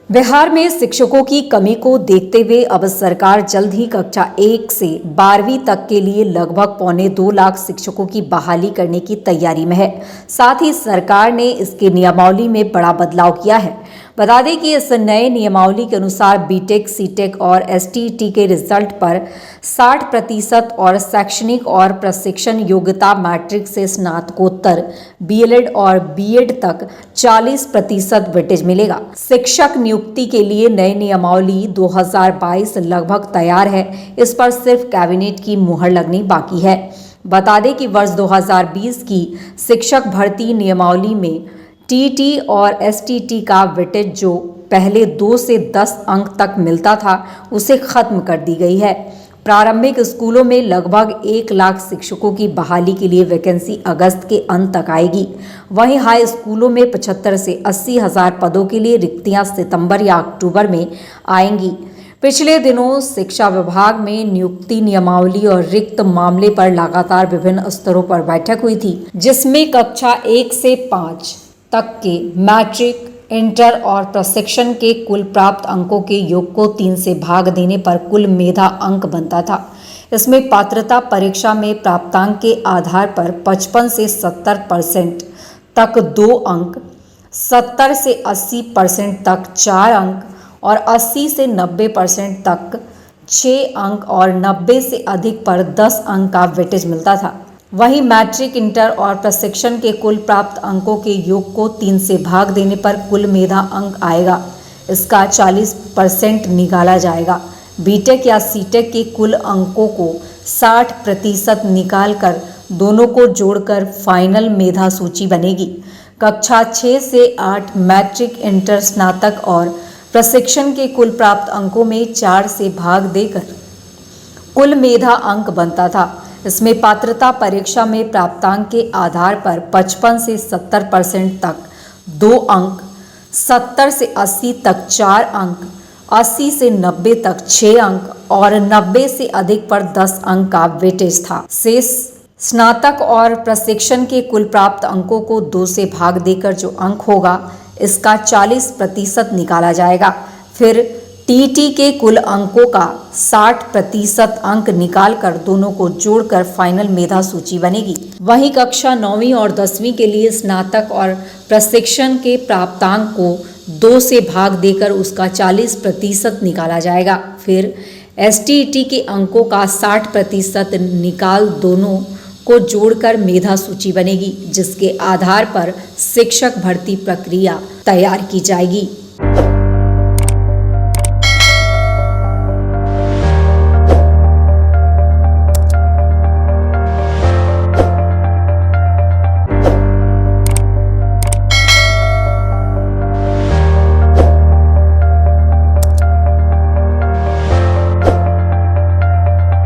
बिहार में शिक्षकों की कमी को देखते हुए अब सरकार जल्द ही कक्षा 1 से 12वीं तक के लिए लगभग 1.25 लाख शिक्षकों की बहाली करने की तैयारी में है। साथ ही सरकार ने इसके नियमावली में बड़ा बदलाव किया है। बता दें कि इस नए नियमावली के अनुसार बीटेक, सीटेक और एसटीईटी के रिजल्ट पर 60% और शैक्षणिक और प्रशिक्षण योग्यता मैट्रिक से स्नातकोत्तर, बीएलएड और बीएड तक 40% वेटेज मिलेगा। शिक्षक नियुक्ति के लिए नई नियमावली 2022 लगभग तैयार है। इस पर सिर्फ कैबिनेट की मुहर लगनी बाकी है। बता दें कि वर्ष 2020 की शिक्षक भर्ती नियमावली में टीटी और एसटीटी का वेटेज जो पहले 2 से 10 अंक तक मिलता था, उसे खत्म कर दी गई है। प्रारंभिक स्कूलों में लगभग 1 लाख शिक्षकों की बहाली के लिए वैकेंसी अगस्त के अंत तक आएगी। वहीं हाई स्कूलों में 75 से 80 हजार पदों के लिए रिक्तियां सितंबर या अक्टूबर में आएंगी। पिछले दिनों शिक्षा विभाग में नियुक्ति नियमावली और रिक्त मामले पर लगातार विभिन्न स्तरों पर बैठक हुई थी, जिसमें कक्षा 1 से 5 तक के मैट्रिक, इंटर और प्रशिक्षण के कुल प्राप्त अंकों के योग को 3 से भाग देने पर कुल मेधा अंक बनता था। इसमें पात्रता परीक्षा में प्राप्तांक के आधार पर 55 से 70% तक 2 अंक, 70 से 80% तक 4 अंक और 80 से 90% तक 6 अंक और 90 से अधिक पर 10 अंक का वेटेज मिलता था। वहीं मैट्रिक, इंटर और प्रशिक्षण के कुल प्राप्त अंकों के योग को 3 से भाग देने पर कुल मेधा अंक आएगा। इसका 40% निकाला जाएगा। बीटेक या सीटेक के कुल अंकों को 60% निकाल कर दोनों को जोड़कर फाइनल मेधा सूची बनेगी। कक्षा 6 से 8 मैट्रिक, इंटर, स्नातक और प्रशिक्षण के कुल प्राप्त अंकों में 4 से भाग देकर कुल मेधा अंक बनता था। इसमें पात्रता परीक्षा में प्राप्तांक के आधार पर 55 से 70% तक 2 अंक, 70 से 80 तक 4 अंक, 80 से 90 तक 6 अंक और 90 से अधिक पर 10 अंक का वेटेज था। शेष स्नातक और प्रशिक्षण के कुल प्राप्त अंकों को 2 से भाग देकर जो अंक होगा, इसका 40% निकाला जाएगा। फिर टीटी के कुल अंकों का 60% अंक निकालकर दोनों को जोड़कर फाइनल मेधा सूची बनेगी। वहीं कक्षा 9वीं और 10वीं के लिए स्नातक और प्रशिक्षण के प्राप्तांक को 2 से भाग देकर उसका 40% निकाला जाएगा। फिर एसटीईटी के अंकों का 60% निकाल दोनों को जोड़कर मेधा सूची बनेगी, जिसके आधार पर शिक्षक भर्ती प्रक्रिया तैयार की जाएगी।